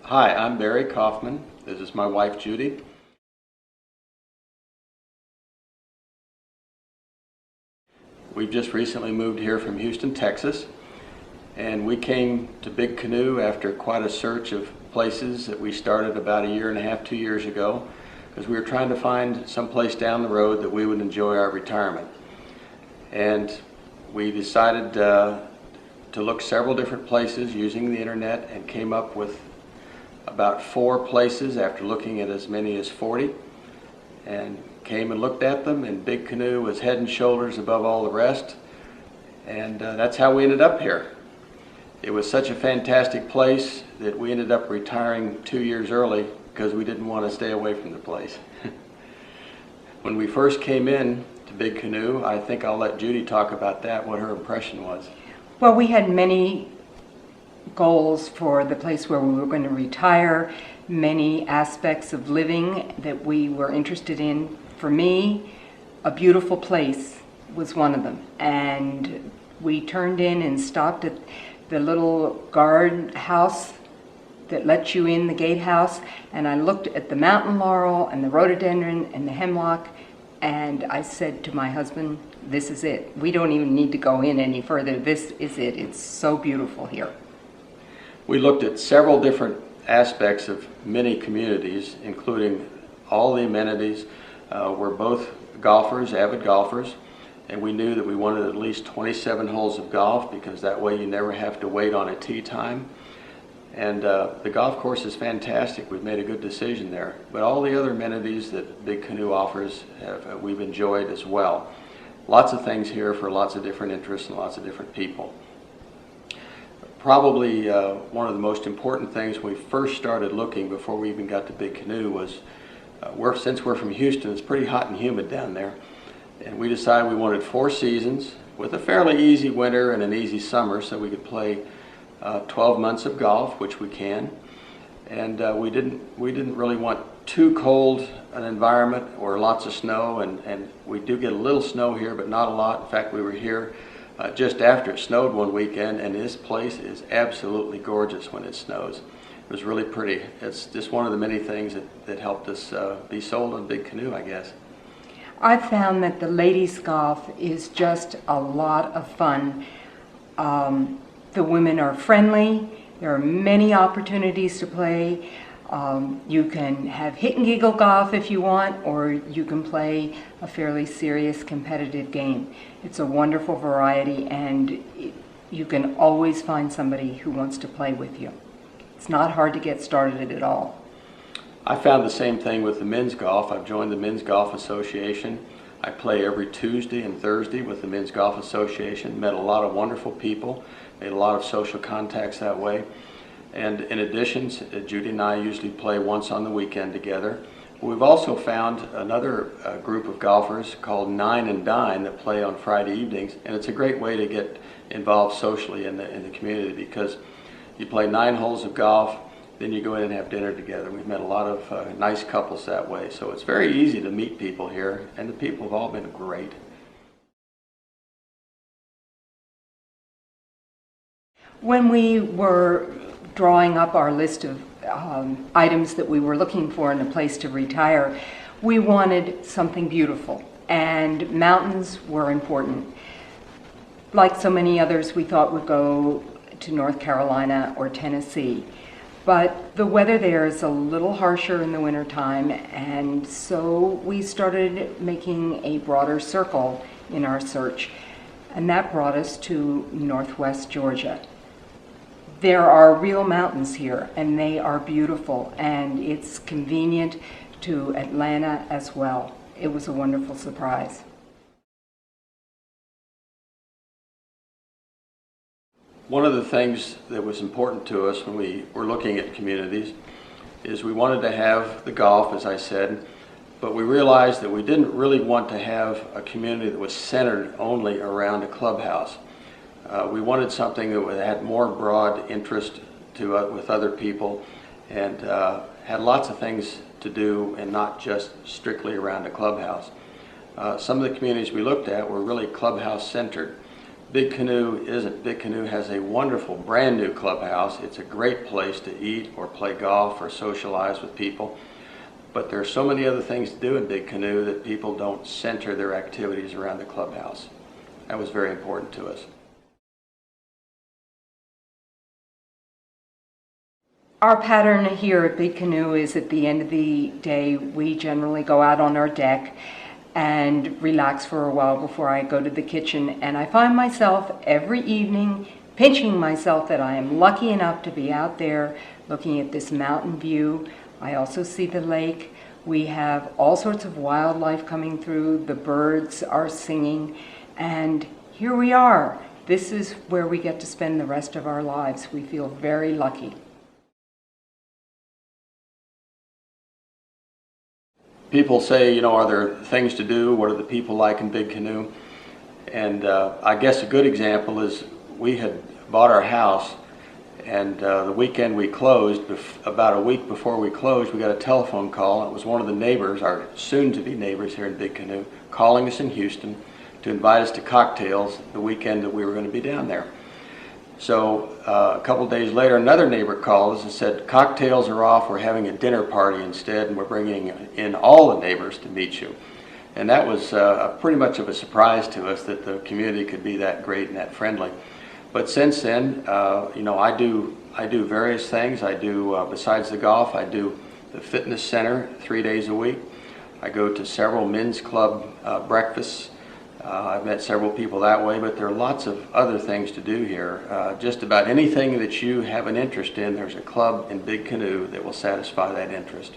Hi, I'm Barry Kaufman. This is my wife, Judy. We've just recently moved here from Houston, Texas, and we came to Big Canoe after quite a search of places that we started about a year and a half, 2 years ago, because we were trying to find some place down the road that we would enjoy our retirement. And we decided to look several different places using the internet and came up with about 4 places after looking at as many as 40, and came and looked at them, and Big Canoe was head and shoulders above all the rest, and that's how we ended up here. It was such a fantastic place that we ended up retiring 2 years early because we didn't want to stay away from the place. When we first came in to Big Canoe, I think I'll let Judy talk about that, what her impression was. Well, we had many goals for the place where we were going to retire, many aspects of living that we were interested in. For me, a beautiful place was one of them, and we turned in and stopped at the little guard house that lets you in, the gatehouse, and I looked at the mountain laurel and the rhododendron and the hemlock, and I said to my husband, this is it. We don't even need to go in any further. This is it. It's so beautiful here. We looked at several different aspects of many communities, including all the amenities. We're both golfers, avid golfers, and we knew that we wanted at least 27 holes of golf because that way you never have to wait on a tee time. And the golf course is fantastic. We've made a good decision there. But all the other amenities that Big Canoe offers we've enjoyed as well. Lots of things here for lots of different interests and lots of different people. Probably one of the most important things when we first started looking before we even got to Big Canoe was since we're from Houston, it's pretty hot and humid down there, and we decided we wanted 4 seasons with a fairly easy winter and an easy summer so we could play 12 months of golf, which we can, and we didn't really want too cold an environment or lots of snow, and we do get a little snow here but not a lot. In fact, we were here just after it snowed one weekend, and this place is absolutely gorgeous when it snows. It was really pretty. It's just one of the many things that helped us be sold on Big Canoe, I guess. I found that the ladies' golf is just a lot of fun. The women are friendly. There are many opportunities to play. You can have hit and giggle golf if you want, or you can play a fairly serious competitive game. It's a wonderful variety, and you can always find somebody who wants to play with you. It's not hard to get started at all. I found the same thing with the men's golf. I've joined the Men's Golf Association. I play every Tuesday and Thursday with the Men's Golf Association. Met a lot of wonderful people, made a lot of social contacts that way. And in addition, Judy and I usually play once on the weekend together. We've also found another group of golfers called Nine and Dine that play on Friday evenings, and it's a great way to get involved socially in the community because you play 9 holes of golf, then you go in and have dinner together. We've met a lot of nice couples that way, so it's very easy to meet people here, and the people have all been great. When we were drawing up our list of items that we were looking for in a place to retire, we wanted something beautiful, and mountains were important. Like so many others, we thought we'd go to North Carolina or Tennessee, but the weather there is a little harsher in the wintertime, and so we started making a broader circle in our search, and that brought us to Northwest Georgia. There are real mountains here, and they are beautiful, and it's convenient to Atlanta as well. It was a wonderful surprise. One of the things that was important to us when we were looking at communities is we wanted to have the golf, as I said, but we realized that we didn't really want to have a community that was centered only around a clubhouse. We wanted something that had more broad interest with other people and had lots of things to do and not just strictly around a clubhouse. Some of the communities we looked at were really clubhouse centered, Big Canoe isn't. Big Canoe has a wonderful brand new clubhouse. It's a great place to eat or play golf or socialize with people. But there are so many other things to do in Big Canoe that people don't center their activities around the clubhouse. That was very important to us. Our pattern here at Big Canoe is at the end of the day, we generally go out on our deck and relax for a while before I go to the kitchen. And I find myself every evening pinching myself that I am lucky enough to be out there looking at this mountain view. I also see the lake. We have all sorts of wildlife coming through. The birds are singing. And here we are. This is where we get to spend the rest of our lives. We feel very lucky. People say, are there things to do? What are the people like in Big Canoe? And I guess a good example is we had bought our house, and the weekend we closed, about a week before we closed, we got a telephone call. It was one of the neighbors, our soon-to-be neighbors here in Big Canoe, calling us in Houston to invite us to cocktails the weekend that we were going to be down there. So a couple days later, another neighbor called us and said, cocktails are off, we're having a dinner party instead, and we're bringing in all the neighbors to meet you. And that was pretty much of a surprise to us that the community could be that great and that friendly. But since then, I do various things. I do, besides the golf, I do the fitness center 3 days a week. I go to several men's club breakfasts. I've met several people that way, but there are lots of other things to do here. Just about anything that you have an interest in, there's a club in Big Canoe that will satisfy that interest.